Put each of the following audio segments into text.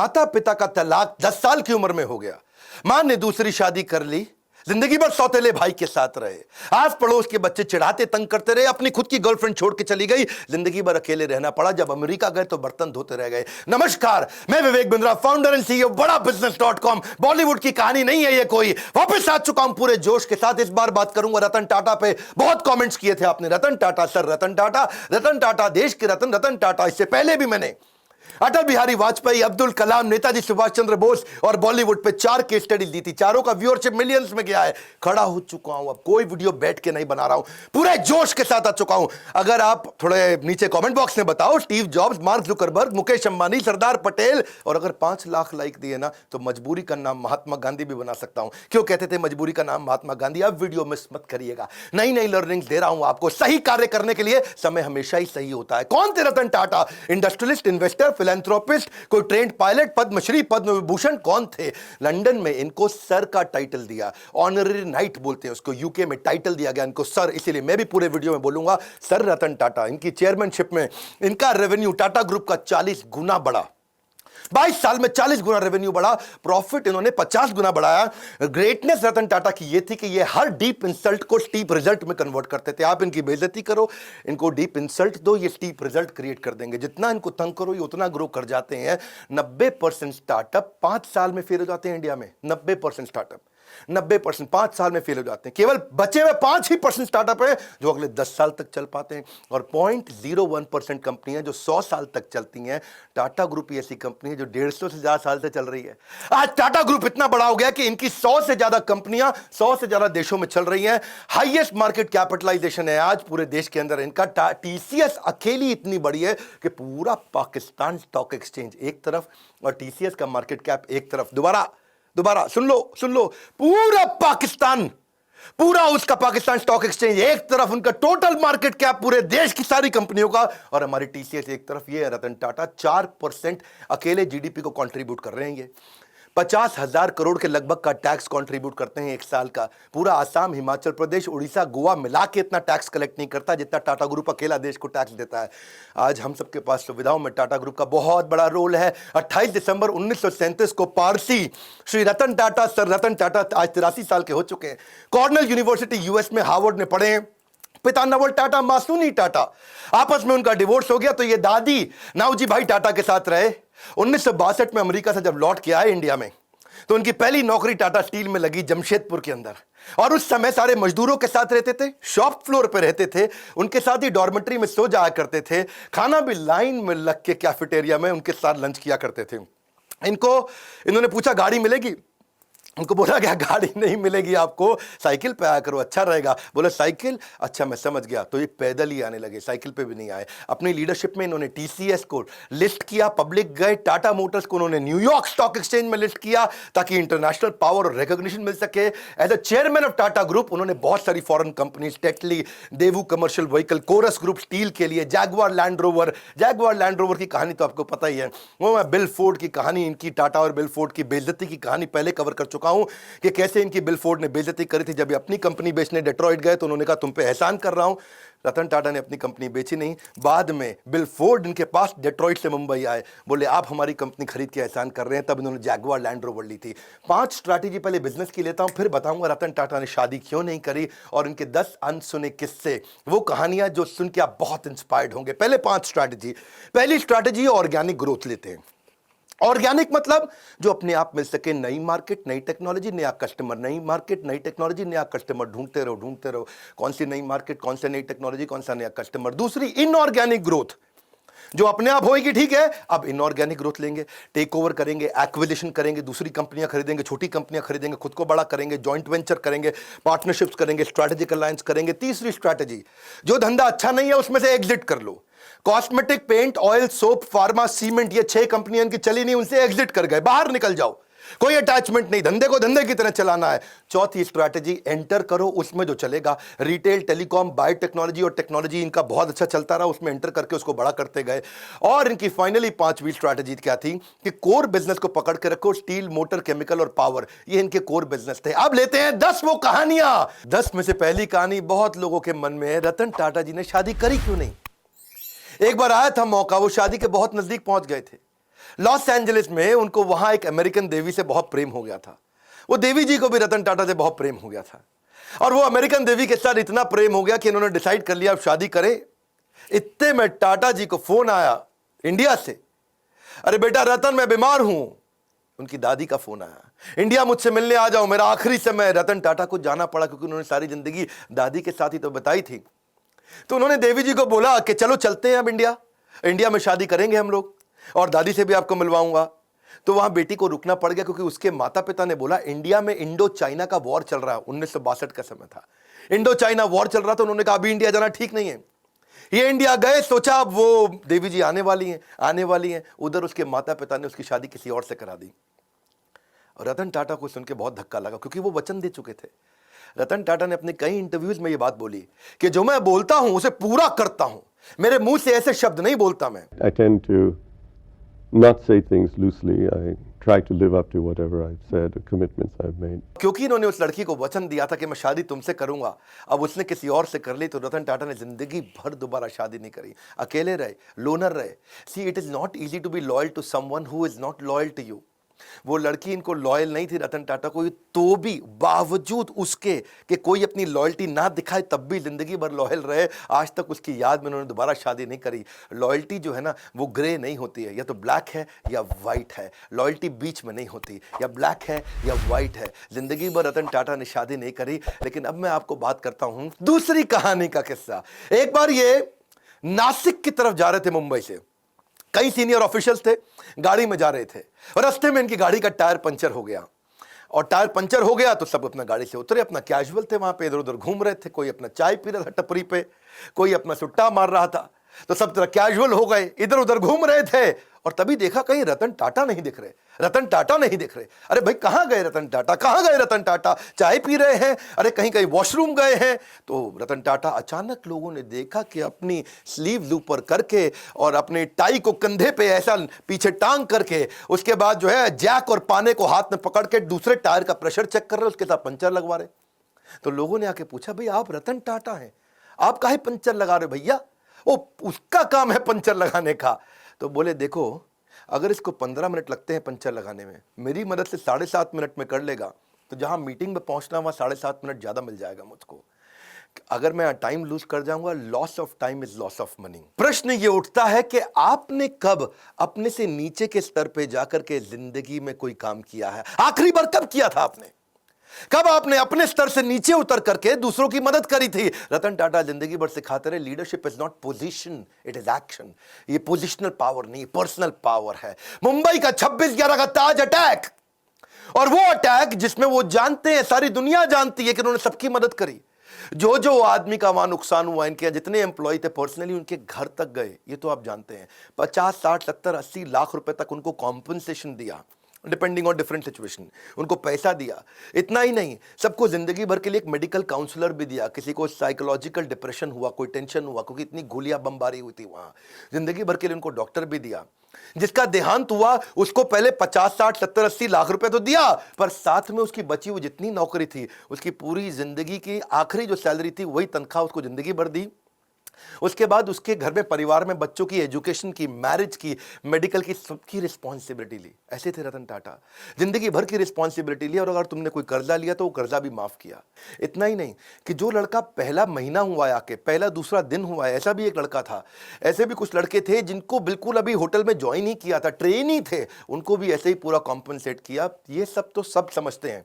माता पिता का तलाक 10 साल की उम्र में हो गया। मां ने दूसरी शादी कर ली, जिंदगी भर सौतेले भाई के साथ रहे। आस पड़ोस के बच्चे चिढ़ाते तंग करते रहे, अपनी खुद की गर्लफ्रेंड छोड़ के चली गई, जिंदगी भर अकेले रहना पड़ा। जब अमेरिका गए तो बर्तन धोते रह गए। नमस्कार, मैं Vivek Bindra, founder and CEO बड़ा बिजनेस.com। बॉलीवुड की कहानी नहीं है ये कोई, वापस आ चुका हूं पूरे जोश के साथ। इस बार बात करूंगा रतन टाटा पे। बहुत कमेंट्स किए थे आपने, रतन टाटा सर, रतन टाटा, रतन टाटा देश के रतन, रतन टाटा। इससे पहले भी मैंने अटल बिहारी वाजपेयी, अब्दुल कलाम, नेताजी सुभाष चंद्र बोस और बॉलीवुड पे 4 केस स्टडी दी थी। चारों का व्यूअरशिप मिलियंस में गया है। खड़ा हो चुका हूं, अब कोई वीडियो बैठ के नहीं बना रहा हूं, पूरे जोश के साथ आ चुका हूं। अगर आप थोड़े नीचे कमेंट बॉक्स में बताओ, Steve Jobs, Mark Zuckerberg, Mukesh Ambani, Sardar Patel, और अगर 5 लाख लाइक दिए ना तो मजबूरी का नाम महात्मा गांधी भी बना सकता हूं। क्यों कहते थे मजबूरी का नाम महात्मा गांधी? अब वीडियो मिस मत करिएगा, नई नई लर्निंग दे रहा हूं आपको। सही कार्य करने के लिए समय हमेशा ही सही होता है। कौन थे Ratan Tata? Industrialist, investor, philanthropist, कोई ट्रेंड पायलट, पद्मश्री, पद्म विभूषण? कौन थे? लंदन में इनको सर का टाइटल दिया, ऑनररी नाइट बोलते हैं उसको। यूके में टाइटल दिया गया इनको सर, इसीलिए मैं भी पूरे वीडियो में बोलूंगा सर रतन टाटा। इनकी चेयरमैनशिप में इनका रेवेन्यू टाटा ग्रुप का 40 गुना बढ़ा। 22 साल में 40 गुना रेवेन्यू बढ़ा, प्रॉफिट इन्होंने 50 गुना बढ़ाया। ग्रेटनेस रतन टाटा की ये थी कि ये हर डीप इंसल्ट को स्टीप रिजल्ट में कन्वर्ट करते थे। आप इनकी बेइज्जती करो, इनको डीप इंसल्ट दो, ये स्टीप रिजल्ट क्रिएट कर देंगे। जितना इनको तंग करो ये उतना ग्रो कर जाते हैं। 90% स्टार्टअप 5 साल में फेल हो जाते हैं इंडिया में। 90% स्टार्टअप 90% 5 साल में फेल हो जाते हैं। केवल बचे हुए 5% स्टार्टअप है जो अगले 10 साल तक चल पाते हैं, और 0.01% कंपनियां जो 100 साल तक चलती हैं। टाटा ग्रुप ऐसी कंपनी है जो 150 से ज्यादा साल से चल रही है। आज टाटा ग्रुप इतना बड़ा हो गया कि इनकी 100 से ज्यादा कंपनियां 100 से ज्यादा देशों में चल रही हैं। हाईएस्ट मार्केट कैपिटलाइजेशन है आज पूरे देश के अंदर इनका। टीसीएस अकेली इतनी बड़ी है कि पूरा पाकिस्तान स्टॉक एक्सचेंज एक तरफ और टीसीएस का मार्केट कैप एक तरफ। दोबारा सुन लो, पूरा पाकिस्तान, पूरा उसका पाकिस्तान स्टॉक एक्सचेंज एक तरफ, उनका टोटल मार्केट कैप पूरे देश की सारी कंपनियों का, और हमारी टीसीएस एक तरफ। ये रतन टाटा 4% अकेले जीडीपी को कंट्रीब्यूट कर रहे हैं। ये 50,000 करोड़ के लगभग का टैक्स कंट्रीब्यूट करते हैं एक साल का। पूरा आसाम, हिमाचल प्रदेश, उड़ीसा, गोवा मिला के इतना टैक्स कलेक्ट नहीं करता जितना टाटा ग्रुप अकेला देश को टैक्स देता है। आज हम सबके पास सुविधाओं में टाटा ग्रुप का बहुत बड़ा रोल है। 28 दिसंबर 1937 को पारसी श्री रतन टाटा, सर रतन टाटा, आज 83 साल के हो चुके हैं। कॉर्नेल यूनिवर्सिटी यूएस में हार्वर्ड में पढ़े हैं। पिता नवल टाटा, मां सुनी टाटा। आपस में उनका डिवोर्स हो गया तो ये दादी नाऊजी भाई टाटा के साथ रहे। 1962 में अमेरिका से जब लौट के आए इंडिया में तो उनकी पहली नौकरी टाटा स्टील में लगी जमशेदपुर के अंदर, और उस समय सारे मजदूरों के साथ रहते थे, शॉप फ्लोर पे रहते थे, उनके साथ ही डॉर्मेट्री में सो जाया करते थे, खाना भी लाइन में लग के कैफेटेरिया में उनके साथ लंच किया करते थे। इन्होंने पूछा गाड़ी मिलेगी? उनको बोला गया गाड़ी नहीं मिलेगी आपको, साइकिल पे आया करो अच्छा रहेगा। बोला साइकिल, अच्छा मैं समझ गया। तो ये पैदल ही आने लगे, साइकिल पे भी नहीं आए। अपनी लीडरशिप में इन्होंने टीसीएस को लिस्ट किया, पब्लिक गए। टाटा मोटर्स को उन्होंने न्यूयॉर्क स्टॉक एक्सचेंज में लिस्ट किया ताकि इंटरनेशनल पावर और रिकॉग्निशन मिल सके। As a chairman of Tata group उन्होंने बहुत सारी foreign companies, Tetley, Daewoo commercial vehicle, Corus group steel के लिए, जैगवार लैंड रोवर की कहानी तो आपको पता ही है। वो मैं बिल फोर्ड की कहानी, इनकी टाटा और बिल फोर्ड की बेइज्जती की कहानी पहले कवर कर चुका हूं कि कैसे इनकी बिल फोर्ड ने बेइज्जती करी थी। जब ये अपनी कंपनी बेचने डेट्रॉइट गए तो उन्होंने कहा तुम पे एहसान कर रहा हूं। रतन टाटा ने अपनी कंपनी बेची नहीं। बाद में बिल फोर्ड इनके पास डेट्रॉइट से मुंबई आए, बोले आप हमारी कंपनी खरीद के एहसान कर रहे हैं। तब इन्होंने जैगवार लैंड रोवर ली थी। 5 स्ट्रैटेजी पहले बिजनेस की लेता हूं, फिर बताऊंगा रतन टाटा ने शादी क्यों नहीं करी और इनके 10 अनसुने किस्से, वो कहानियां जो सुन के आप बहुत इंस्पायर्ड होंगे। पहले 5 स्ट्रैटेजी। पहली स्ट्रैटेजी ऑर्गेनिक ग्रोथ लेते हैं। ऑर्गेनिक मतलब जो अपने आप मिल सके, नई मार्केट, नई टेक्नोलॉजी, नया कस्टमर, नई मार्केट, नई टेक्नोलॉजी, नया कस्टमर, ढूंढते रहो। कौन सी नई मार्केट, कौन सी नई टेक्नोलॉजी, कौन सा नया कस्टमर। दूसरी इनऑर्गेनिक ग्रोथ, जो अपने आप होएगी ठीक है, अब इनऑर्गेनिक ग्रोथ लेंगे, टेक ओवर करेंगे, एक्विजिशन करेंगे, दूसरी कंपनियां खरीदेंगे, छोटी कंपनियां खरीदेंगे, खुद को बड़ा करेंगे, जॉइंट वेंचर करेंगे, पार्टनरशिप्स करेंगे, स्ट्रैटेजिक अलायंस करेंगे। तीसरी स्ट्रैटेजी, जो धंधा अच्छा नहीं है उसमें से एग्जिट कर लो। Cosmetic, paint, oil, soap, pharma, cement, ये 6 कंपनियां इनकी चली नहीं, उनसे एग्जिट कर गए, बाहर निकल जाओ, कोई अटैचमेंट नहीं, धंधे को धंधे की तरह चलाना है। चौथी स्ट्रैटेजी, एंटर करो उसमें जो चलेगा। रिटेल, टेलीकॉम, बायोटेक्नोलॉजी और टेक्नोलॉजी इनका बहुत अच्छा चलता रहा, उसमें एंटर करके उसको बड़ा करते गए। और इनकी फाइनली 5वीं स्ट्रैटेजी क्या थी कि कोर बिजनेस को पकड़ के रखो। स्टील, मोटर, केमिकल और पावर, ये इनके कोर बिजनेस थे। अब लेते हैं 10 वो कहानियां। 10 में से पहली कहानी बहुत लोगों के मन में है, रतन टाटा जी ने शादी करी क्यों नहीं। एक बार आया था मौका, वो शादी के बहुत नजदीक पहुंच गए थे। लॉस एंजलिस में उनको वहां एक अमेरिकन देवी से बहुत प्रेम हो गया था। वो देवी जी को भी रतन टाटा से बहुत प्रेम हो गया था और वो अमेरिकन देवी के साथ इतना प्रेम हो गया कि इन्होंने डिसाइड कर लिया अब शादी करें। इतने में टाटा जी को फोन आया इंडिया से, अरे बेटा रतन मैं बीमार हूं। उनकी दादी का फोन आया, इंडिया मुझसे मिलने आ जाओ, मेरा आखिरी समय। रतन टाटा को जाना पड़ा क्योंकि उन्होंने सारी जिंदगी दादी के साथ ही तो बताई थी। तो उन्होंने देवी जी को बोला कि चलो चलते हैं अब इंडिया में शादी करेंगे हम लोग और दादी से भी आपको मिलवाऊंगा। तो वहां बेटी को रुकना पड़ गया क्योंकि उसके माता पिता ने बोला इंडिया में इंडो चाइना का वॉर चल रहा है, 1962 का समय था, इंडो चाइना वॉर चल रहा था। उन्होंने कहा अभी इंडिया जाना ठीक नहीं है। ये इंडिया गए, सोचा अब वो देवी जी आने वाली हैं। उधर उसके माता पिता ने उसकी शादी किसी और से करा दी। और रतन टाटा को सुन के बहुत धक्का लगा क्योंकि वो वचन दे चुके थे। रतन टाटा ने अपने कई इंटरव्यूज में ये बात बोली कि जो मैं बोलता हूं उसे पूरा करता हूं, मेरे मुंह से ऐसे शब्द नहीं बोलता मैं। I tend to not say things loosely. I try to live up to whatever I've said, the commitments I've made. क्योंकि इन्होंने उस लड़की को वचन दिया था कि मैं शादी तुमसे करूंगा, अब उसने किसी और से कर ली तो रतन टाटा ने जिंदगी भर दोबारा शादी नहीं करी, अकेले रहे, लोनर रहे। See it is not easy to be loyal to someone who is not loyal to you. वो लड़की इनको लॉयल नहीं थी रतन टाटा को, तो भी बावजूद उसके कि कोई अपनी लॉयल्टी ना दिखाए तब भी जिंदगी भर लॉयल रहे। आज तक उसकी याद में उन्होंने दोबारा शादी नहीं करी। लॉयल्टी जो है ना वो ग्रे नहीं होती है, या तो ब्लैक है या वाइट है। लॉयल्टी बीच में नहीं होती, या ब्लैक है या वाइट है। जिंदगी भर रतन टाटा ने शादी नहीं करी। लेकिन अब मैं आपको बात करता हूं दूसरी कहानी का किस्सा। एक बार ये नासिक की तरफ जा रहे थे मुंबई से, कई सीनियर ऑफिशियल्स थे, गाड़ी में जा रहे थे और रास्ते में इनकी गाड़ी का टायर पंचर हो गया। और टायर पंचर हो गया तो सब अपना गाड़ी से उतरे, अपना कैजुअल थे, वहां पे इधर उधर घूम रहे थे। कोई अपना चाय पी रहा था टपरी पे, कोई अपना सुट्टा मार रहा था। तो सब तरह कैजुअल हो गए, इधर उधर घूम रहे थे। और तभी देखा कहीं रतन टाटा नहीं दिख रहे, रतन टाटा नहीं दिख रहे। अरे भाई कहां गए रतन टाटा, कहां गए रतन टाटा? चाय पी रहे हैं, अरे कहीं कहीं वॉशरूम गए हैं। तो रतन टाटा अचानक लोगों ने देखा कि अपनी स्लीव ऊपर करके और अपने टाई को कंधे पे ऐसा पीछे टांग करके, उसके बाद जो है जैक और पाने को हाथ में पकड़ के दूसरे टायर का प्रेशर चेक कर रहे, उसके साथ पंचर लगवा रहे। तो लोगों ने आके पूछा भाई आप रतन टाटा हैं, आप काहे पंचर लगा रहे भैया? वो उसका काम है पंचर लगाने का। तो बोले देखो अगर इसको 15 मिनट लगते हैं पंचर लगाने में, मेरी मदद से 7.5 मिनट में कर लेगा, तो जहां मीटिंग में पहुंचना वहां 7.5 मिनट ज्यादा मिल जाएगा मुझको। अगर मैं टाइम लूज कर जाऊंगा, loss of time is loss of money. प्रश्न ये उठता है कि आपने कब अपने से नीचे के स्तर पे जाकर के जिंदगी में कोई काम किया है? आखिरी बार कब किया था आपने? कब आपने अपने स्तर से नीचे उतर करके दूसरों की मदद करी थी? रतन टाटा जिंदगी भर सिखाते रहे leadership is not position, it is action. ये पोजिशनल पावर नहीं, पर्सनल पावर है। मुंबई का 26/11 का ताज अटैक, और वो अटैक जिसमें वो जानते हैं, सारी दुनिया जानती है कि उन्होंने सबकी मदद करी। जो आदमी का वहां नुकसान हुआ, इनके जितने एम्प्लॉय थे पर्सनली उनके घर तक गए, ये तो आप जानते हैं। 50, 60, 70, 80 लाख रुपए तक उनको कॉम्पनसेशन दिया, डिपेंडिंग ऑन डिफरेंट सिचुएशन, उनको पैसा दिया। इतना ही नहीं, सबको जिंदगी भर के लिए एक मेडिकल काउंसलर भी दिया। किसी को साइकोलॉजिकल डिप्रेशन हुआ, कोई टेंशन हुआ क्योंकि इतनी गोलियां बमबारी हुई थी वहां, जिंदगी भर के लिए उनको डॉक्टर भी दिया। जिसका देहांत हुआ उसको पहले 50, 60, 70, 80 लाख रुपए तो दिया, पर साथ में उसकी बची हुई जितनी नौकरी थी, उसकी पूरी जिंदगी की आखिरी जो सैलरी थी वही तनख्वाह उसको जिंदगी भर दी। उसके बाद उसके घर में, परिवार में बच्चों की एजुकेशन की, मैरिज की, मेडिकल की, सबकी रिस्पॉन्सिबिलिटी ली। ऐसे थे रतन टाटा, जिंदगी भर की रिस्पॉन्सिबिलिटी ली। और अगर तुमने कोई कर्जा लिया तो वो कर्जा भी माफ किया। इतना ही नहीं कि जो लड़का पहला महीना हुआ है आके, पहला दूसरा दिन हुआ है, ऐसा भी एक लड़का था। ऐसे भी कुछ लड़के थे जिनको बिल्कुल अभी होटल में ज्वाइन ही किया था, ट्रेन ही थे, उनको भी ऐसे ही पूरा कॉम्पनसेट किया। ये सब तो सब समझते हैं,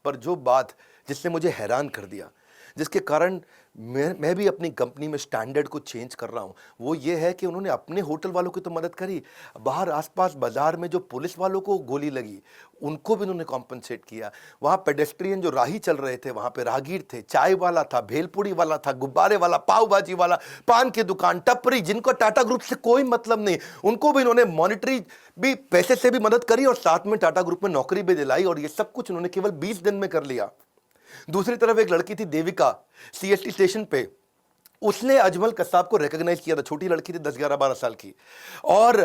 पर जो बात जिसने मुझे हैरान कर दिया, जिसके कारण मैं भी अपनी कंपनी में स्टैंडर्ड को चेंज कर रहा हूं, वो ये है कि उन्होंने अपने होटल वालों की तो मदद करी, बाहर आसपास बाजार में जो पुलिस वालों को गोली लगी उनको भी उन्होंने कॉम्पनसेट किया। वहां पेडेस्ट्रियन जो राही चल रहे थे, वहां पे राहगीर थे, चाय वाला था, भेलपुड़ी वाला था, गुब्बारे वाला, पाव भाजी वाला, पान की दुकान, टपरी, जिनको टाटा ग्रुप से कोई मतलब नहीं, उनको भी इन्होंने मॉनिटरी भी पैसे से भी मदद करी और साथ में टाटा ग्रुप में नौकरी भी दिलाई। और ये सब कुछ उन्होंने केवल 20 दिन में कर लिया। दूसरी तरफ एक लड़की थी देविका, सीएसटी स्टेशन पे, उसने अजमल कसाब को रिकॉग्नाइज किया था। छोटी लड़की थी, 10, 11, 12 साल की, और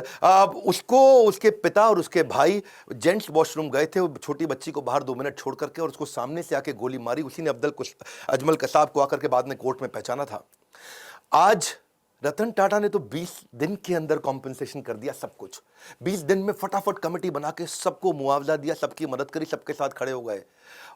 उसको उसके पिता और उसके भाई जेंट्स वॉशरूम गए थे, छोटी बच्ची को बाहर 2 मिनट छोड़ करके, और उसको सामने से आके गोली मारी। उसी ने अजमल कसाब को आकर के बाद में कोर्ट में पहचाना था। आज रतन टाटा ने तो 20 दिन के अंदर कॉम्पेंसेशन कर दिया सब कुछ। 20 दिन में फटाफट कमेटी बना के सबको मुआवजा दिया, सबकी मदद करी, सबके साथ खड़े हो गए।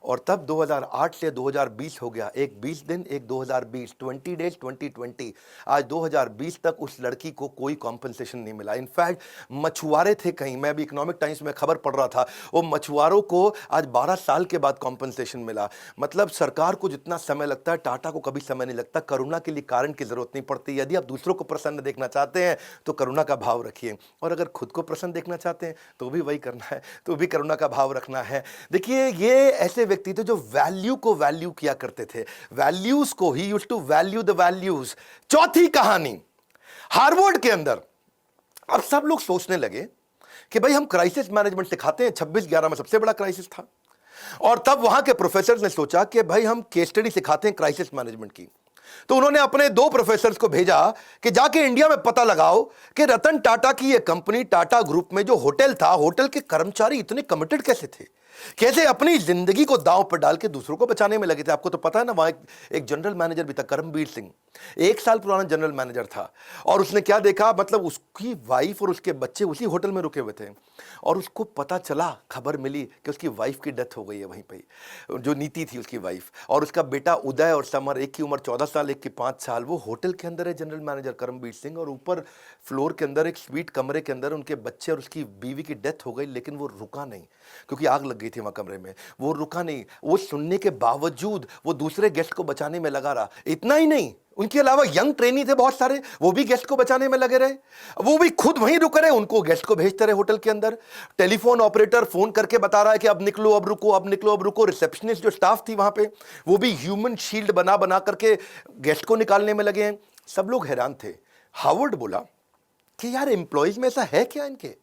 और तब 2008 से 2020 हो गया, एक 20 दिन एक 2020, 20 डेज 2020। आज 2020 तक उस लड़की को कोई कॉम्पेंसेशन नहीं मिला। इनफैक्ट मछुआरे थे कहीं, मैं अभी इकोनॉमिक टाइम्स में खबर पढ़ रहा था, वो मछुआरों को आज 12 साल के बाद कॉम्पेंसेशन मिला। मतलब सरकार को जितना समय लगता है, टाटा को कभी समय नहीं लगता। करुणा के लिए कारण की जरूरत नहीं पड़ती। यदि आप दूसरों को प्रसन्न देखना चाहते हैं तो करुणा का भाव रखिए, और अगर खुद को प्रसन्न देखना चाहते हैं तो भी वही करना है, तो भी करुणा का भाव रखना है। देखिए, ये ऐसे व्यक्ति थे जो वैल्यू को वैल्यू किया करते थे, वैल्यूज को, he used to value the values. चौथी कहानी, हार्वर्ड के अंदर अब सब लोग सोचने लगे कि भाई हम क्राइसिस मैनेजमेंट सिखाते हैं, 26/11 में सबसे बड़ा क्राइसिस था, और तब वहां के प्रोफेसर ने सोचा कि भाई हम केस स्टडी सिखाते हैं क्राइसिस मैनेजमेंट की। तो उन्होंने अपने 2 प्रोफेसर्स को भेजा कि जाके इंडिया में पता लगाओ कि रतन टाटा की ये कंपनी टाटा ग्रुप में जो होटल था, होटल के कर्मचारी इतने कमिटेड कैसे थे, कैसे अपनी जिंदगी को दांव पर डाल के दूसरों को बचाने में लगे थे। आपको तो पता है ना, वहां एक जनरल मैनेजर भी था, करमबीर सिंह, 1 साल पुराना जनरल मैनेजर था। और उसने क्या देखा, मतलब उसकी वाइफ और उसके बच्चे उसी होटल में रुके हुए थे, और उसको पता चला, खबर मिली कि उसकी वाइफ की डेथ हो गई है वहीं पे, जो नीति थी उसकी वाइफ, और उसका बेटा उदय और समर, एक की उम्र 14 साल, एक की 5 साल, वो होटल के अंदर है जनरल मैनेजर करमबीर सिंह, और ऊपर फ्लोर के अंदर एक स्वीट कमरे के अंदर उनके बच्चे और उसकी बीवी की डेथ हो गई। लेकिन वो रुका नहीं, क्योंकि आग लग गई थी वहां कमरे में। वो रुका नहीं, वो सुनने के बावजूद वो दूसरे गेस्ट को बचाने में लगा रहा। इतना ही नहीं, उनके अलावा यंग ट्रेनी थे बहुत सारे, वो भी गेस्ट को बचाने में लगे रहे, वो भी खुद वहीं रुक रहे, उनको गेस्ट को भेजते रहे होटल के अंदर। टेलीफोन ऑपरेटर फोन करके बता रहा है कि अब निकलो, अब रुको, अब निकलो, अब रुको। रिसेप्शनिस्ट जो स्टाफ थी वहां पे, वो भी ह्यूमन शील्ड बना बना करके गेस्ट को निकालने में लगे हैं। सब लोग हैरान थे। हार्वर्ड बोला कि यार एम्प्लॉइज में ऐसा है क्या, इनके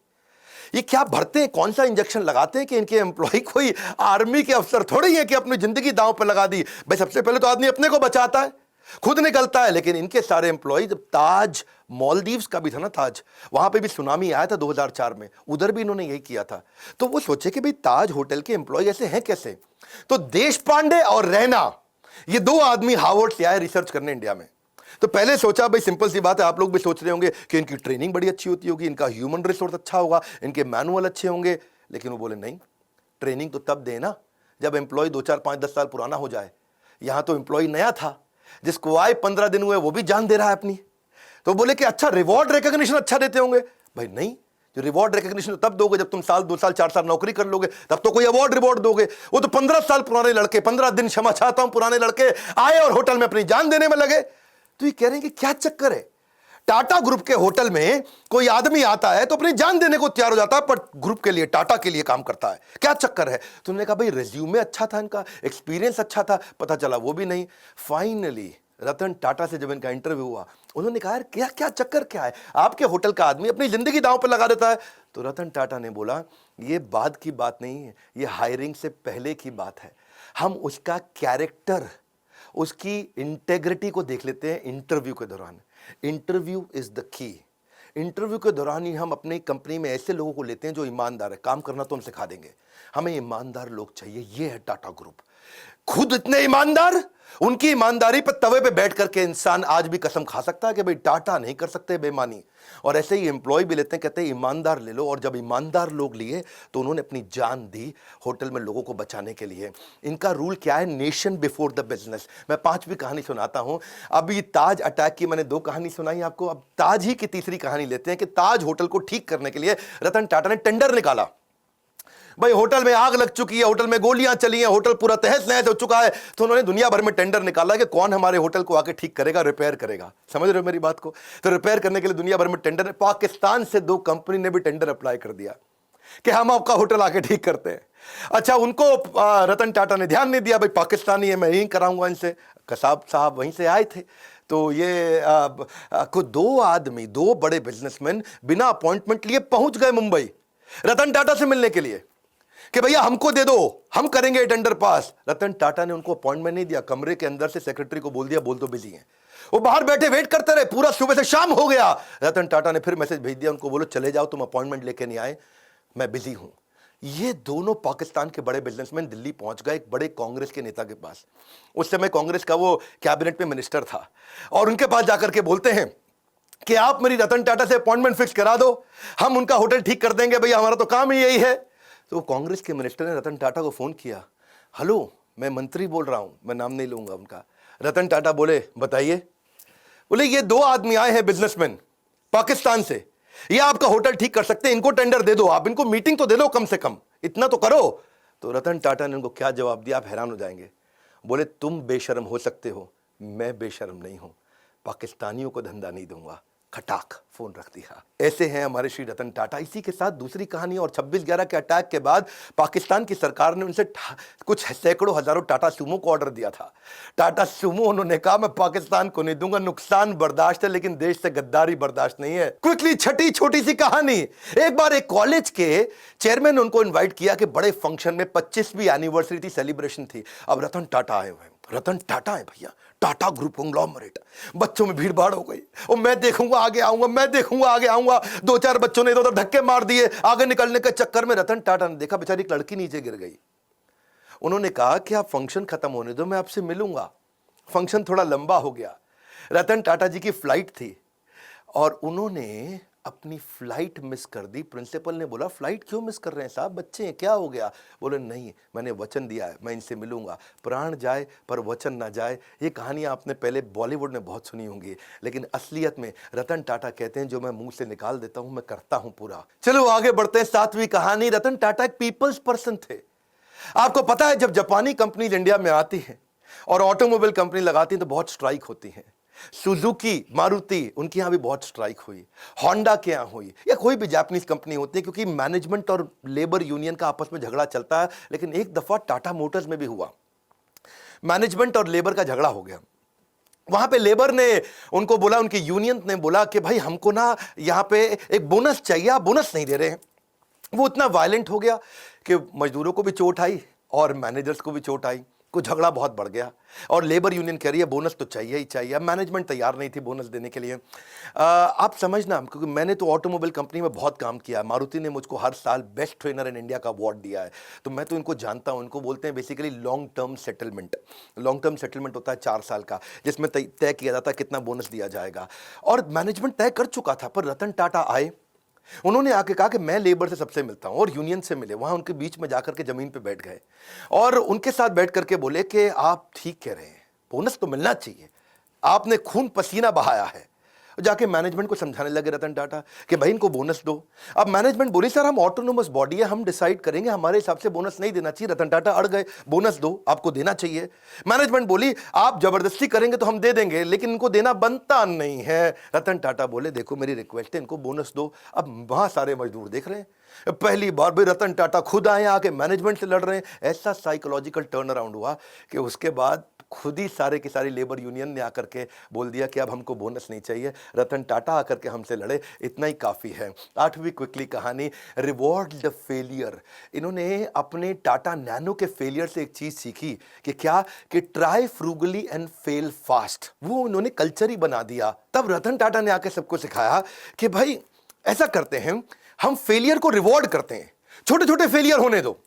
ये क्या भरते हैं, कौन सा इंजेक्शन लगाते हैं कि इनके एम्प्लॉय कोई आर्मी के अफसर थोड़ी है कि अपनी जिंदगी दांव पर लगा दी। भाई सबसे पहले तो आदमी अपने को बचाता है, खुद निकलता है। लेकिन इनके सारे एम्प्लॉय, ताज मालदीव्स का भी था ना ताज, वहां पे भी सुनामी आया था 2004 में, उधर भी इन्होंने यही किया था। तो वो सोचे कि भाई ताज होटल के एम्प्लॉय ऐसे हैं कैसे। तो देश पांडे और रैना, ये 2 आदमी हार्वर्ड से आए रिसर्च करने इंडिया में। तो पहले सोचा भाई सिंपल सी बात है, आप लोग भी सोच रहे होंगे कि इनकी ट्रेनिंग बड़ी अच्छी होती होगी, इनका ह्यूमन रिसोर्स अच्छा होगा, इनके मैनुअल अच्छे होंगे। लेकिन वो बोले नहीं, ट्रेनिंग तो तब देना जब एम्प्लॉय 2, 4, 5, 10 साल पुराना हो जाए। यहां तो एम्प्लॉय नया था, जिसको आए 15 दिन हुए वो भी जान दे रहा है अपनी। तो बोले कि अच्छा रिवॉर्ड रिकॉग्निशन अच्छा देते होंगे। भाई नहीं, जो रिवॉर्ड रिकॉग्निशन तब दोगे जब तुम साल 2 साल 4 साल नौकरी कर लोगे, तब तो कोई अवार्ड रिवॉर्ड दोगे। वो तो 15 साल पुराने लड़के, 15 दिन क्षमा चाहता हूं, पुराने लड़के आए और होटल में अपनी जान देने में लगे। तो ये कह रहे हैं कि क्या चक्कर है, टाटा ग्रुप के होटल में कोई आदमी आता है तो अपनी जान देने को तैयार हो जाता है, पर ग्रुप के लिए, टाटा के लिए काम करता है, क्या चक्कर है। तुमने कहा भाई रिज्यूमे अच्छा था, इनका एक्सपीरियंस अच्छा था, पता चला वो भी नहीं। फाइनली रतन टाटा से जब इनका इंटरव्यू हुआ, उन्होंने कहा यार क्या क्या चक्कर क्या है, आपके होटल का आदमी अपनी जिंदगी दांव पर लगा देता है। तो रतन टाटा ने बोला ये बाद की बात नहीं है, ये हायरिंग से पहले की बात है। हम उसका कैरेक्टर, उसकी इंटेग्रिटी को देख लेते हैं इंटरव्यू के दौरान। Interview is the key. Interview के दौरान ही हम अपनी कंपनी में ऐसे लोगों को लेते हैं जो ईमानदार है, काम करना तो हम सिखा देंगे, हमें ईमानदार लोग चाहिए। ये है टाटा ग्रुप, खुद इतने ईमानदार, उनकी ईमानदारी पर तवे पे बैठ करके इंसान आज भी कसम खा सकता है कि भाई टाटा नहीं कर सकते बेईमानी। और ऐसे ही एम्प्लॉय भी लेते हैं, कहते हैं ईमानदार ले लो। और जब ईमानदार लोग लिए तो उन्होंने अपनी जान दी होटल में लोगों को बचाने के लिए। इनका रूल क्या है, नेशन बिफोर द बिजनेस। मैं 5वीं कहानी सुनाता हूं। अभी ताज अटैक की मैंने 2 कहानी सुनाई आपको, अब ताज ही की तीसरी कहानी लेते हैं कि ताज होटल को ठीक करने के लिए रतन टाटा ने टेंडर निकाला। भाई होटल में आग लग चुकी है, होटल में गोलियां चली हैं, होटल पूरा तहस नहस हो चुका है। तो उन्होंने दुनिया भर में टेंडर निकाला कि कौन हमारे होटल को आके ठीक करेगा, रिपेयर करेगा। समझ रहे हो मेरी बात को। तो रिपेयर करने के लिए दुनिया भर में टेंडर, पाकिस्तान से 2 कंपनी ने भी टेंडर अप्लाई कर दिया कि हम आपका होटल आके ठीक करते हैं। अच्छा, उनको रतन टाटा ने ध्यान नहीं दिया, भाई पाकिस्तानी है, मैं यही कराऊंगा इनसे। कसाब साहब वहीं से आए थे। तो ये को 2 आदमी, 2 बड़े बिजनेसमैन बिना अपॉइंटमेंट लिए पहुंच गए मुंबई रतन टाटा से मिलने के लिए कि भैया हमको दे दो, हम करेंगे टेंडर पास। रतन टाटा ने उनको अपॉइंटमेंट नहीं दिया, कमरे के अंदर से सेक्रेटरी को बोल दिया बोल तो बिजी हैं। वो बाहर बैठे वेट करते रहे, पूरा सुबह से शाम हो गया। रतन टाटा ने फिर मैसेज भेज दिया उनको, बोलो चले जाओ, तुम अपॉइंटमेंट लेके नहीं आए, मैं बिजी हूं। ये दोनों पाकिस्तान के बड़े बिजनेसमैन दिल्ली पहुंच गए एक बड़े कांग्रेस के नेता के पास। उस समय कांग्रेस का वो कैबिनेट में मिनिस्टर था, और उनके पास जाकर के बोलते हैं कि आप मेरी रतन टाटा से अपॉइंटमेंट फिक्स करा दो, हम उनका होटल ठीक कर देंगे, भैया हमारा तो काम ही यही है। तो कांग्रेस के मिनिस्टर ने रतन टाटा को फोन किया, हेलो मैं मंत्री बोल रहा हूं, मैं नाम नहीं लूंगा उनका। रतन टाटा बोले बताइए। बोले ये 2 आदमी आए हैं बिजनेसमैन पाकिस्तान से, ये आपका होटल ठीक कर सकते हैं, इनको टेंडर दे दो, आप इनको मीटिंग तो दे दो, कम से कम इतना तो करो। तो रतन टाटा ने उनको क्या जवाब दिया, आप हैरान हो जाएंगे। बोले तुम बेशर्म हो सकते हो, मैं बेशर्म नहीं हूं, पाकिस्तानियों को धंधा नहीं दूंगा। खटाक फोन रख दिया। ऐसे हैं हमारे श्री रतन टाटा। इसी के साथ दूसरी कहानी, और 26/11 के अटैक के बाद पाकिस्तान की सरकार ने उनसे कुछ सैकड़ों हजारों टाटा सूमो को ऑर्डर दिया था। टाटा सूमो उन्होंने कहा मैं पाकिस्तान को नहीं दूंगा, नुकसान बर्दाश्त है लेकिन देश से गद्दारी बर्दाश्त नहीं है। क्विकली छठी छोटी सी कहानी, एक बार एक कॉलेज के चेयरमैन ने उनको इन्वाइट किया कि बड़े फंक्शन में 25वीं एनिवर्सरी थी, सेलिब्रेशन थी। अब रतन टाटा आए हुए, रतन टाटा है भैया, टाटा ग्रुप कंग्लोमरेट। बच्चों में भीड़ भाड़ हो गई, और मैं देखूंगा आगे आऊंगा, मैं देखूंगा आगे आऊंगा। 2-4 बच्चों ने इधर धक्के मार दिए, आगे निकलने के चक्कर में रतन टाटा ने देखा बेचारी एक लड़की नीचे गिर गई। उन्होंने कहा कि आप फंक्शन खत्म होने दो, मैं आपसे मिलूंगा। फंक्शन थोड़ा लंबा हो गया, रतन टाटा जी की फ्लाइट थी और उन्होंने अपनी फ्लाइट मिस कर दी। प्रिंसिपल ने बोला फ्लाइट क्यों मिस कर रहे हैं साहब, बच्चे हैं, क्या हो गया? बोले नहीं, मैंने वचन दिया है, मैं इनसे मिलूंगा, प्राण जाए पर वचन ना जाए। ये कहानियां आपने पहले बॉलीवुड में बहुत सुनी होंगी, लेकिन असलियत में रतन टाटा कहते हैं जो मैं मुंह से निकाल देता हूं मैं करता हूं पूरा। चलो आगे बढ़ते हैं। 7वीं कहानी, रतन टाटा एक पीपल्स पर्सन थे। आपको पता है जब जापानी कंपनीज इंडिया में आती हैं और ऑटोमोबाइल कंपनी लगाती हैं तो बहुत स्ट्राइक होती हैं। सुजुकी, मारुति, उनके यहां भी बहुत स्ट्राइक हुई, होंडा के यहां हुई, या कोई भी जापानीज कंपनी होती है, क्योंकि मैनेजमेंट और लेबर यूनियन का आपस में झगड़ा चलता है। लेकिन एक दफा टाटा मोटर्स में भी हुआ, मैनेजमेंट और लेबर का झगड़ा हो गया। वहां पे लेबर ने उनको बोला, उनकी यूनियन ने बोला कि भाई हमको ना यहां पे एक बोनस चाहिए, आप बोनस नहीं दे रहे हैं। वो इतना वायलेंट हो गया कि मजदूरों को भी चोट आई और मैनेजर्स को भी चोट आई, को झगड़ा बहुत बढ़ गया। और लेबर यूनियन कह रही है बोनस तो चाहिए ही चाहिए। अब मैनेजमेंट तैयार नहीं थी बोनस देने के लिए। आप समझना, क्योंकि मैंने तो ऑटोमोबाइल कंपनी में बहुत काम किया है, मारुति ने मुझको हर साल बेस्ट ट्रेनर इन इंडिया का अवार्ड दिया है, तो मैं तो इनको जानता हूं। इनको बोलते हैं basically long term settlement. Long term settlement होता है 4 साल का, जिसमें तय किया जाता है कितना बोनस दिया जाएगा। और मैनेजमेंट तय कर चुका था, पर रतन टाटा आए, उन्होंने आके कहा कि मैं लेबर से सबसे मिलता हूं, और यूनियन से मिले। वहां उनके बीच में जाकर के जमीन पे बैठ गए और उनके साथ बैठ करके बोले कि आप ठीक कह रहे हैं, बोनस तो मिलना चाहिए, आपने खून पसीना बहाया है। जाके मैनेजमेंट को समझाने लगे रतन टाटा कि भाई इनको बोनस दो। अब मैनेजमेंट बोली सर हम ऑटोनोमस बॉडी है, हम डिसाइड करेंगे, हमारे हिसाब से बोनस नहीं देना चाहिए। रतन टाटा अड़ गए, बोनस दो, आपको देना चाहिए। मैनेजमेंट बोली आप जबरदस्ती करेंगे तो हम दे देंगे, लेकिन इनको देना बनता नहीं है। रतन टाटा बोले देखो मेरी रिक्वेस्ट है, इनको बोनस दो। अब वहां सारे मजदूर देख रहे हैं, पहली बार भी रतन टाटा खुद आए, आके मैनेजमेंट से लड़ रहे हैं। ऐसा साइकोलॉजिकल टर्न अराउंड हुआ कि उसके बाद खुद ही सारे की सारी लेबर यूनियन ने आकर के बोल दिया कि अब हमको बोनस नहीं चाहिए, रतन टाटा आकर के हमसे लड़े, इतना ही काफ़ी है। 8वीं क्विकली कहानी, रिवॉर्ड द फेलियर। इन्होंने अपने टाटा नैनो के फेलियर से एक चीज़ सीखी कि क्या, कि try frugally and fail fast. वो उन्होंने कल्चर ही बना दिया। तब रतन टाटा ने आकर सबको सिखाया कि भाई ऐसा करते हैं, हम फेलियर को रिवॉर्ड करते हैं, छोटे छोटे फेलियर होने दो।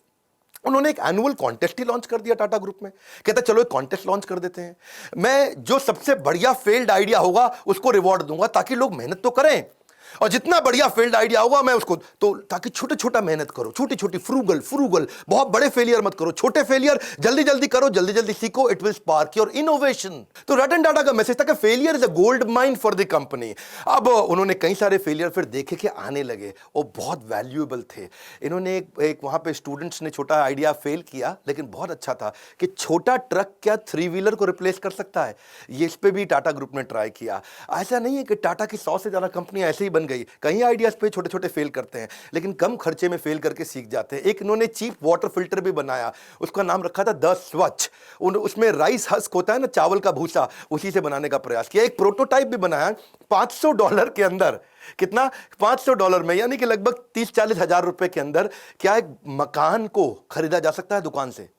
उन्होंने एक एनुअल कॉन्टेस्ट ही लॉन्च कर दिया टाटा ग्रुप में। कहता चलो एक कॉन्टेस्ट लॉन्च कर देते हैं, मैं जो सबसे बढ़िया फेल्ड आइडिया होगा उसको रिवॉर्ड दूंगा, ताकि लोग मेहनत तो करें, और जितना बढ़िया फेल्ड आइडिया होगा मैं उसको, तो ताकि छोटे छोटा मेहनत करो, छोटी छोटी फ्रूगल, बहुत बड़े फेलियर मत करो, छोटे फेलियर जल्दी जल्दी करो, जल्दी जल्दी सीखो, it will spark your innovation. तो रतन टाटा का मैसेज था कि failure is a gold mine for the company. अब उन्होंने कई सारे फेलियर फिर देखे कि आने लगे, वो बहुत वैल्यूएबल थे। इन्होंने एक वहां पे स्टूडेंट्स ने छोटा आइडिया फेल किया, लेकिन बहुत अच्छा था कि छोटा ट्रक क्या 3 व्हीलर को रिप्लेस कर सकता है। ये इस पे भी टाटा ग्रुप ने ट्राई किया। ऐसा नहीं है कि टाटा की 100 से ज्यादा कंपनी ऐसे ही बन गई, कई आइडियाज पे छोटे छोटे फेल करते हैं, लेकिन कम खर्चे में फेल करके सीख जाते हैं। एक इन्होंने चीप वाटर फिल्टर भी बनाया, उसका नाम रखा था द स्वच्छ। उसमें राइस हस्क होता है ना, चावल का भूसा, उसी से बनाने का प्रयास किया। एक प्रोटोटाइप भी बनाया $500 के अंदर। कितना? $500 में, यानी कि लगभग 30-40 हजार रुपए के अंदर क्या एक मकान को खरीदा जा सकता है दुकान से।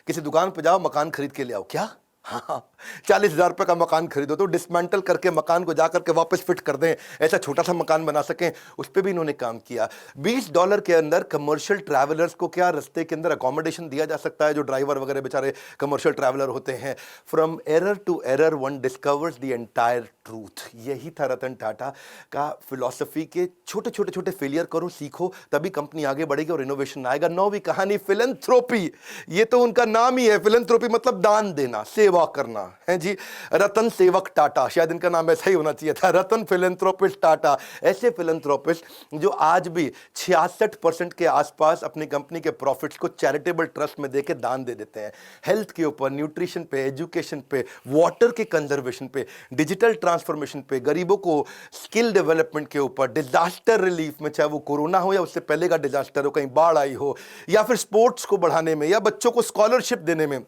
किसी दुकान पर जाओ, मकान खरीद के ले आओ, क्या? हाँ, 40,000 रुपये का मकान खरीदो तो डिसमेंटल करके मकान को जाकर के वापस फिट कर दें, ऐसा छोटा सा मकान बना सकें, उस पर भी इन्होंने काम किया। $20 के अंदर कमर्शियल ट्रैवलर्स को क्या रास्ते के अंदर अकोमोडेशन दिया जा सकता है, जो ड्राइवर वगैरह बेचारे कमर्शियल ट्रैवलर होते हैं। From error to error one discovers the entire truth. यही था रतन टाटा का फिलॉसफी के छोटे छोटे छोटे फेलियर करो, सीखो, तभी कंपनी आगे बढ़ेगी और इनोवेशन आएगा। 9वीं कहानी फिलैंथ्रोपी, ये तो उनका नाम ही है। फिलैंथ्रोपी मतलब दान देना, सेवा करना है जी। रतन सेवक टाटा, शायद इनका नाम ऐसा ही होना चाहिए था, रतन फिलैंथ्रोपिस्ट टाटा। ऐसे फिलैंथ्रोपिस्ट जो आज भी 66% के आसपास अपनी कंपनी के प्रॉफिट्स को चैरिटेबल ट्रस्ट में देके दान दे देते हैं। हेल्थ के ऊपर, न्यूट्रिशन पे, एजुकेशन पे, वाटर के कंजर्वेशन पे, डिजिटल ट्रांसफॉर्मेशन पे, गरीबों को स्किल डेवलपमेंट के ऊपर, डिजास्टर रिलीफ में, चाहे वो कोरोना हो या उससे पहले का डिजास्टर हो, कहीं बाढ़ आई हो, या फिर स्पोर्ट्स को बढ़ाने में, या बच्चों को स्कॉलरशिप देने में।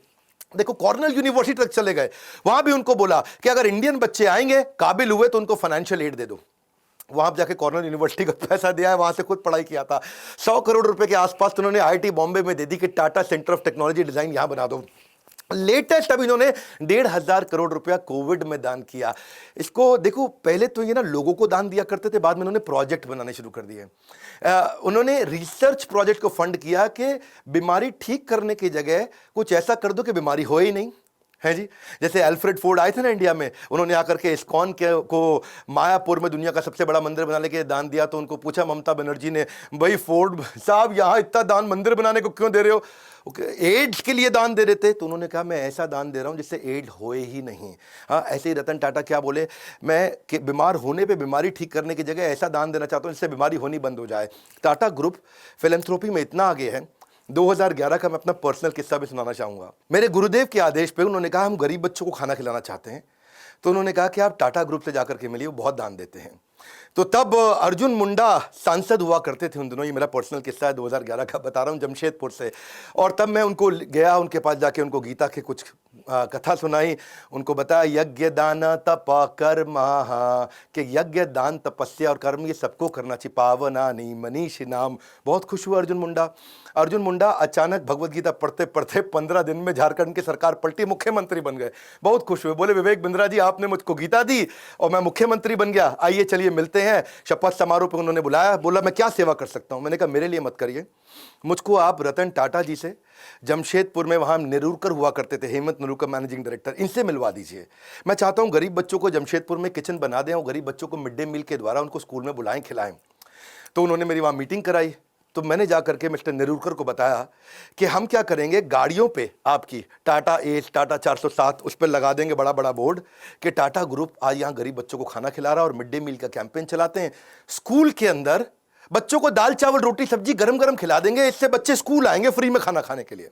देखो कॉर्नेल यूनिवर्सिटी तक चले गए, वहां भी उनको बोला कि अगर इंडियन बच्चे आएंगे, काबिल हुए, तो उनको फाइनेंशियल एड दे दो। वहां जाके कॉर्नेल यूनिवर्सिटी का पैसा दिया है, वहां से खुद पढ़ाई किया था। 100 करोड़ रुपए के आसपास तो उन्होंने आईआईटी बॉम्बे में दे दी कि Tata centre of technology design यहां बना दो। लेटेस्ट अभी इन्होंने 1,500 करोड़ रुपया कोविड में दान किया। इसको देखो, पहले तो ये ना लोगों को दान दिया करते थे, बाद में उन्होंने प्रोजेक्ट बनाने शुरू कर दिए। उन्होंने रिसर्च प्रोजेक्ट को फंड किया कि बीमारी ठीक करने की जगह कुछ ऐसा कर दो कि बीमारी हो ही नहीं, है जी। जैसे अल्फ्रेड फोर्ड आए थे ना इंडिया में, उन्होंने आकर के इस्कॉन के को मायापुर में दुनिया का सबसे बड़ा मंदिर बनाने के दान दिया। तो उनको पूछा ममता बनर्जी ने, भाई फोर्ड साहब यहाँ इतना दान मंदिर बनाने को क्यों दे रहे हो? एड्स के लिए दान दे रहे थे। तो उन्होंने कहा मैं ऐसा दान दे रहा हूं जिससे एड्स होए ही नहीं। हाँ, ऐसे ही रतन टाटा क्या बोले, मैं बीमार होने पे बीमारी ठीक करने की जगह ऐसा दान देना चाहता हूं जिससे बीमारी होनी बंद हो जाए। टाटा ग्रुप फिलैंथ्रोपी में इतना आगे है। 2011 का मैं अपना पर्सनल किस्सा भी सुनाना चाहूंगा। मेरे गुरुदेव के आदेश पे उन्होंने कहा हम गरीब बच्चों को खाना खिलाना चाहते हैं। तो उन्होंने कहा कि आप टाटा ग्रुप से जाकर के मिलिए, वो बहुत दान देते हैं। तो तब अर्जुन मुंडा सांसद हुआ करते थे उन दिनों, ये मेरा पर्सनल किस्सा है 2011 का बता रहा हूँ, जमशेदपुर से। और तब मैं उनको गया, उनके पास जाके उनको गीता के कुछ कथा सुनाई, उनको बताया यज्ञ दान तप कर्म, कि यज्ञ दान तपस्या और कर्म ये सबको करना चाहिए, पावनानि मनीषी नाम। बहुत खुश हुआ अर्जुन मुंडा अचानक भगवत गीता पढ़ते पढ़ते 15 दिन में झारखंड की सरकार पलटी, मुख्यमंत्री बन गए। बहुत खुश हुए, बोले विवेक बिंद्रा जी आपने मुझको गीता दी और मैं मुख्यमंत्री बन गया, आइए चलिए मिलते हैं। शपथ समारोह पर उन्होंने बुलाया, बोला मैं क्या सेवा कर सकता हूं? मैंने कहा मेरे लिए मत करिए, मुझको आप रतन टाटा जी से, जमशेदपुर में वहां नेरूरकर हुआ करते थे, हेमंत नेरूरकर मैनेजिंग डायरेक्टर, इनसे मिलवा दीजिए। मैं चाहता हूं गरीब बच्चों को जमशेदपुर में किचन बना दें और गरीब बच्चों को मिड डे मील के द्वारा उनको स्कूल में बुलाएं, खिलाएं। तो उन्होंने मेरी वहां मीटिंग कराई। तो मैंने जाकर के मिस्टर नेरूरकर को बताया कि हम क्या करेंगे, गाड़ियों पे आपकी टाटा एस, टाटा 407 उस पर लगा देंगे बड़ा बड़ा बोर्ड कि टाटा ग्रुप आज यहाँ गरीब बच्चों को खाना खिला रहा है और मिड डे मील का कैंपेन चलाते हैं। स्कूल के अंदर बच्चों को दाल चावल रोटी सब्जी गरम गरम खिला देंगे, इससे बच्चे स्कूल आएंगे फ्री में खाना खाने के लिए।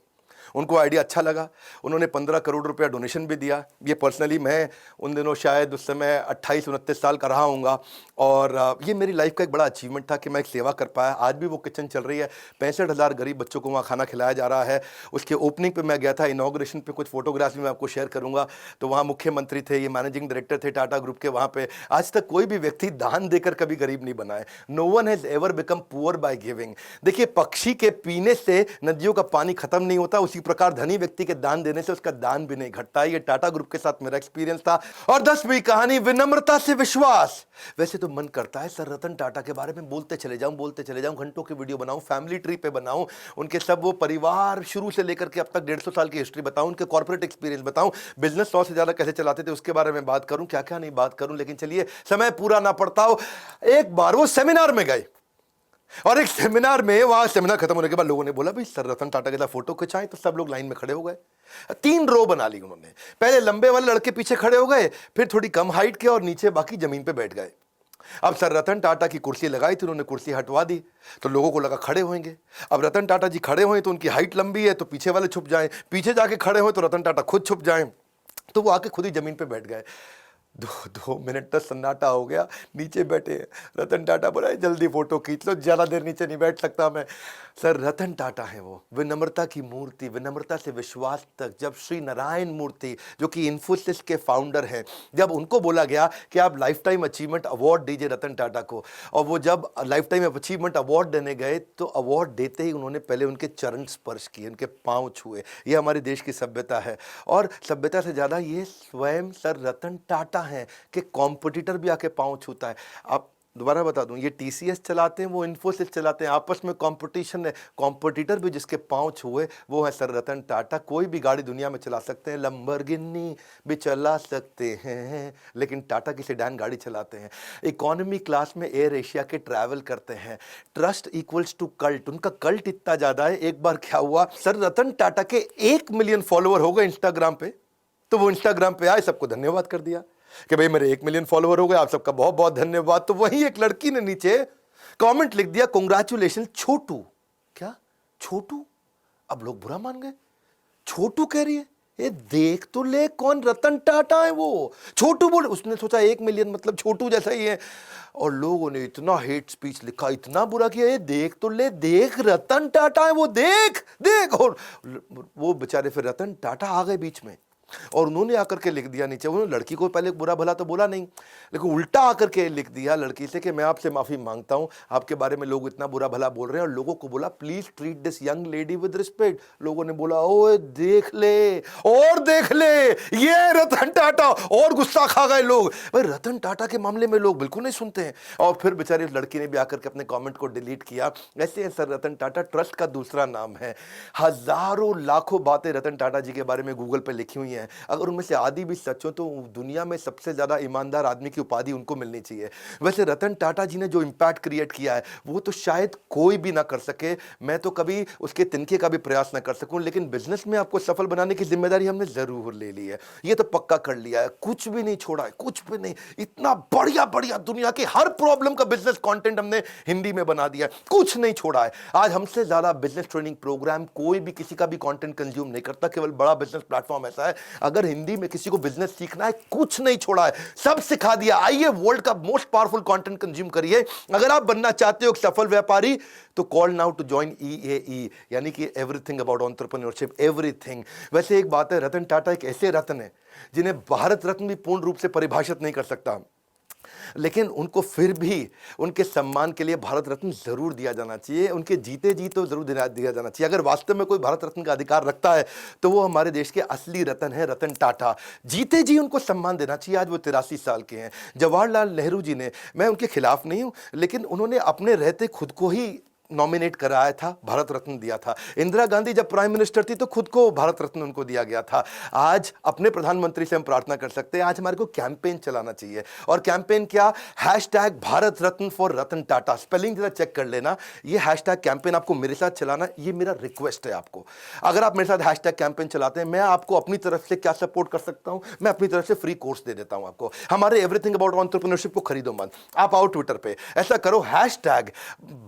उनको आइडिया अच्छा लगा, उन्होंने 15 करोड़ रुपया डोनेशन भी दिया। ये पर्सनली मैं उन दिनों शायद उस समय 28-29 साल का रहा हूँगा और ये मेरी लाइफ का एक बड़ा अचीवमेंट था कि मैं एक सेवा कर पाया। आज भी वो किचन चल रही है, 65,000 गरीब बच्चों को वहाँ खाना खिलाया जा रहा है। उसके ओपनिंग पे मैं गया था, इनॉग्रेशन पे कुछ फोटोग्राफ्स भी मैं आपको शेयर करूँगा। तो वहाँ मुख्यमंत्री थे, ये मैनेजिंग डायरेक्टर थे टाटा ग्रुप के। वहाँ पे आज तक कोई भी व्यक्ति दान देकर कभी गरीब नहीं बना है। No one has ever become poor by giving. देखिए पक्षी के पीने से नदियों का पानी खत्म नहीं होता, उसी प्रकार धनी व्यक्ति के दान देने से उसका दान भी नहीं घटता। ये टाटा ग्रुप के साथ मेरा एक्सपीरियंस था। और 10वीं कहानी विनम्रता से विश्वास। वैसे तो मन करता है सर रतन टाटा के बारे में बोलते चले जाऊं, घंटों की वीडियो बनाऊं, फैमिली ट्री पे बनाऊं, उनके सब वो परिवार शुरू से लेकर के अब तक 150 साल की हिस्ट्री बताऊं, उनके कॉर्पोरेट एक्सपीरियंस बताऊं, बिजनेस 100 से ज्यादा कैसे चलाते थे उसके बारे में बात करूं, क्या क्या नहीं बात करूं। लेकिन चलिए समय पूरा ना पड़ता हो। एक बार वो सेमिनार में गए और एक सेमिनार में, वहां सेमिनार खत्म होने के बाद लोगों ने बोला भाई सर रतन टाटा के साथ फोटो खिंचाएं, तो सब लोग लाइन में खड़े हो गए। 3 रो बना ली उन्होंने, पहले लंबे वाले लड़के पीछे खड़े हो गए, फिर थोड़ी कम हाइट के और नीचे बाकी जमीन पे बैठ गए। अब सर रतन टाटा की कुर्सी लगाई थी, उन्होंने कुर्सी हटवा दी तो लोगों को लगा खड़े होंगे। अब रतन टाटा जी खड़े हुए तो उनकी हाइट लंबी है तो पीछे वाले छुप जाएं, पीछे जाके खड़े हुए तो रतन टाटा खुद छुप जाएं, तो वो आके खुद ही जमीन पे बैठ गए। दो मिनट तक सन्नाटा हो गया, नीचे बैठे हैं। रतन टाटा बोला जल्दी फोटो खींच लो, ज़्यादा देर नीचे नहीं बैठ सकता मैं। सर रतन टाटा है वो, विनम्रता की मूर्ति, विनम्रता से विश्वास तक। जब श्री नारायण मूर्ति जो कि इन्फोसिस के फाउंडर हैं, जब उनको बोला गया कि आप लाइफ टाइम अचीवमेंट अवार्ड दीजिए रतन टाटा को, और वो जब लाइफ टाइम अचीवमेंट अवार्ड देने गए तो अवार्ड देते ही उन्होंने पहले उनके चरण स्पर्श किए, उनके पाँव छुए। ये हमारे देश की सभ्यता है। और सभ्यता से ज़्यादा ये स्वयं सर रतन टाटा हैं कि कॉम्पिटिटर भी आके पाँव छूता है। आप दोबारा बता दूं, ये टीसीएस चलाते हैं, वो इन्फोसिस चलाते हैं, आपस में कंपटीशन है। कॉम्पिटिटर भी जिसके पाँव छुए वो है सर रतन टाटा। कोई भी गाड़ी दुनिया में चला सकते हैं, लंबरगिनी भी चला सकते हैं, लेकिन टाटा की सेडान गाड़ी चलाते हैं। इकोनॉमी क्लास में एयर एशिया के ट्रैवल करते हैं। ट्रस्ट इक्वल्स टू कल्ट, उनका कल्ट इतना ज़्यादा है। एक बार क्या हुआ, सर रतन टाटा के 1 मिलियन फॉलोअर हो गए इंस्टाग्राम पे, तो वो इंस्टाग्राम पे आए, सबको धन्यवाद कर दिया कि भाई मेरे 1 मिलियन फॉलोवर हो गए, आप सबका बहुत बहुत धन्यवाद। तो वहीं एक लड़की ने नीचे कमेंट लिख दिया, कांग्रेचुलेशन छोटू। क्या छोटू? अब लोग बुरा मान गए, छोटू कह रही है, ये देख तो ले कौन रतन टाटा है वो, छोटू बोले। उसने सोचा 1 मिलियन मतलब छोटू जैसा ही है, और लोगों ने इतना हेट स्पीच लिखा, इतना बुरा किया, ये देख तो ले, देख रतन टाटा है वो, देख देख। और वो बेचारे फिर रतन टाटा आ गए बीच में, और उन्होंने आकर के लिख दिया नीचे, उन्होंने लड़की को पहले बुरा भला तो बोला नहीं, लेकिन उल्टा आकर के लिख दिया लड़की से कि मैं आपसे माफ़ी मांगता हूं, आपके बारे में लोग इतना बुरा भला बोल रहे हैं। और लोगों को बोला please treat this young lady with respect. लोगों ने बोला ओए देख ले, और देख ले, ये रतन टाटा, और गुस्सा खा गए लोग। भाई रतन टाटा के मामले में लोग बिल्कुल नहीं सुनते हैं। और फिर बेचारी लड़की ने भी आकर के अपने कॉमेंट को डिलीट किया। ऐसे है सर रतन टाटा, ट्रस्ट का दूसरा नाम है। हजारों लाखों बातें रतन टाटा जी के बारे में गूगल पे लिखी हुई हैं, अगर उनमें से आधी भी सच हो तो दुनिया में सबसे ज्यादा ईमानदार आदमी की उपाधि उनको मिलनी चाहिए। वैसे रतन टाटा जी ने जो इम्पैक्ट क्रिएट किया है वो तो शायद कोई भी ना कर सके, मैं तो कभी उसके तिनके का भी प्रयास ना कर सकूं, लेकिन बिजनेस में आपको सफल बनाने की जिम्मेदारी हमने जरूर ले ली है। ये तो पक्का कर लिया है, कुछ भी नहीं छोड़ा है, कुछ भी नहीं। इतना बढ़िया बढ़िया दुनिया के हर प्रॉब्लम का बिजनेस कंटेंट हमने हिंदी में बना दिया है, कुछ नहीं छोड़ा है। आज हमसे ज्यादा बिजनेस ट्रेनिंग प्रोग्राम कोई भी किसी का भी कंटेंट कंज्यूम नहीं करता। केवल बड़ा बिजनेस प्लेटफॉर्म ऐसा है, अगर हिंदी में किसी को बिजनेस सीखना है, कुछ नहीं छोड़ा है, सब सिखा दिया। आइए वर्ल्ड का मोस्ट पावरफुल कंटेंट कंज्यूम करिए। अगर आप बनना चाहते हो एक सफल व्यापारी तो call now to join EAE, यानी कि एवरीथिंग अबाउट एंटरप्रेन्योरशिप, एवरीथिंग। वैसे एक बात है, रतन टाटा एक ऐसे रत्न है जिन्हें भारत रत्न भी पूर्ण रूप से परिभाषित नहीं कर सकता, लेकिन उनको फिर भी उनके सम्मान के लिए भारत रत्न जरूर दिया जाना चाहिए। उनके जीते जी तो जरूर दिया जाना चाहिए। अगर वास्तव में कोई भारत रत्न का अधिकार रखता है तो वो हमारे देश के असली रत्न है, रतन टाटा। जीते जी उनको सम्मान देना चाहिए। आज वो 83 साल के हैं। जवाहरलाल नेहरू जी ने, मैं उनके खिलाफ नहीं हूं, लेकिन उन्होंने अपने रहते खुद को ही नॉमिनेट कराया था, भारत रत्न दिया था। इंदिरा गांधी जब प्राइम मिनिस्टर थी तो खुद को भारत रत्न उनको दिया गया था। आज अपने प्रधानमंत्री से हम प्रार्थना कर सकते हैं, आज हमारे को कैंपेन चलाना चाहिए। और कैंपेन क्या? Hashtag Bharat Ratna for Ratan Tata. Spelling जरा चेक कर लेना। ये हैशटैग कैंपेन आपको मेरे साथ चलाना, ये मेरा रिक्वेस्ट है आपको। अगर आप मेरे साथ हैशटैग कैंपेन चलाते हैं, मैं आपको अपनी तरफ से क्या सपोर्ट कर सकता हूं, मैं अपनी तरफ से फ्री कोर्स दे देता हूं आपको। हमारे एवरीथिंग अबाउट एंटरप्रेन्योरशिप को खरीदो मत, आप आओ ट्विटर पे, ऐसा करो हैशटैग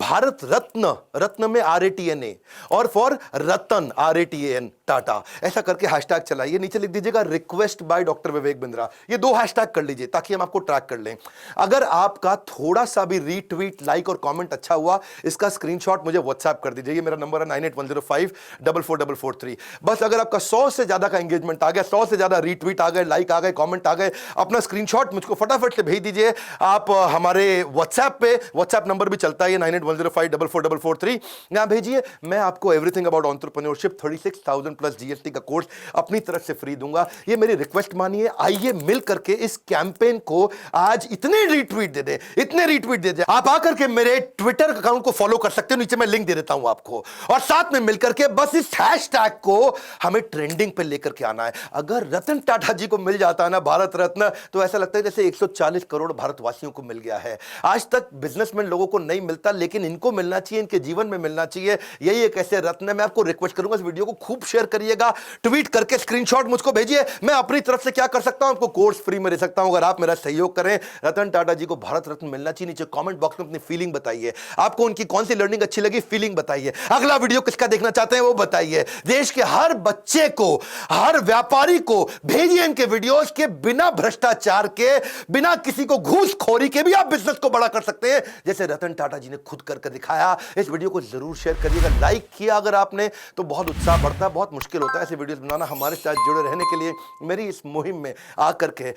भारत रत्न, रत्न में RATNA, और फॉर रतन RATAN टाटा, ऐसा करके हैशटैग चलाइए। नीचे लिख दीजिएगा request by doctor Vivek Bindra. ये 2 हैशटैग कर लीजिए ताकि हम आपको ट्रैक कर लें। अगर आपका थोड़ा सा भी रीट्वीट, लाइक और कमेंट अच्छा हुआ, इसका स्क्रीनशॉट मुझे व्हाट्सएप कर दीजिए। ये मेरा नंबर है 9810544443। बस अगर आपका 100 से ज्यादा का एंगेजमेंट आ गया, 100 से ज्यादा रीट्वीट आ गए, लाइक आ गए, कमेंट आ गए, अपना स्क्रीनशॉट मुझको फटाफट से भेज दीजिए। आप हमारे व्हाट्सएप पे, व्हाट्सएप नंबर भी चलता है 9810544443, यहां भेजिए। मैं आपको everything about entrepreneurship 36,000 plus GST का कोर्स अपनी तरफ से फ्री दूंगा। ये मेरी रिक्वेस्ट मानिए। आइए मिल करके इस कैंपेन को आज इतने रीट्वीट दे दे, इतने रीट्वीट दे दे। आप आकर के मेरे ट्विटर अकाउंट को फॉलो कर सकते हो, नीचे मैं लिंक दे देता हूं आपको। और साथ में मिलकर के बस इस हैशटैग को हमें ट्रेंडिंग पे लेकर के आना है। अगर रतन टाटा जी को मिल जाता है ना भारत रत्न, तो ऐसा लगता है जैसे 140 करोड़ भारतवासियों को मिल गया है। आज तक बिजनेसमैन लोगों को नहीं मिलता, लेकिन इनको मिलना चाहिए। चाहिए, इनके जीवन में मिलना चाहिए। यही एक ऐसे रत्न है। मैं आपको रिक्वेस्ट करूंगा इस वीडियो को खूब शेयर करिएगा, ट्वीट करके स्क्रीनशॉट मुझको भेजिए। मैं अपनी तरफ से क्या कर सकता हूं, आपको कोर्स फ्री में दे सकता हूं अगर आप मेरा सहयोग करें। रतन टाटा जी को भारत रत्न मिलना चाहिए। नीचे कमेंट बॉक्स में अपनी फीलिंग बताइए, आपको उनकी कौन सी लर्निंग अच्छी लगी, फीलिंग बताइए। अगला वीडियो किसका देखना चाहते हैं वो बताइए। देश के हर बच्चे को, हर व्यापारी को भेजिए इनके वीडियोस के। बिना भ्रष्टाचार के, बिना किसी को घूसखोरी के भी आप बिजनेस को बड़ा कर सकते हैं, जैसे रतन टाटा जी ने खुद करके दिखाया। इस वीडियो को जरूर शेयर करिएगा, लाइक किया अगर आपने तो बहुत उत्साह बढ़ता है। बहुत मुश्किल होता है ऐसे वीडियोस बनाना। हमारे साथ जुड़े रहने के लिए, मेरी इस मुहिम में आकर के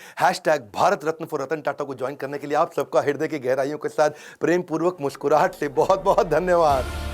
#भारत रत्न फॉर रतन टाटा को ज्वाइन करने के लिए आप सबका हृदय की गहराइयों के साथ प्रेम पूर्वक मुस्कुराहट से बहुत बहुत धन्यवाद।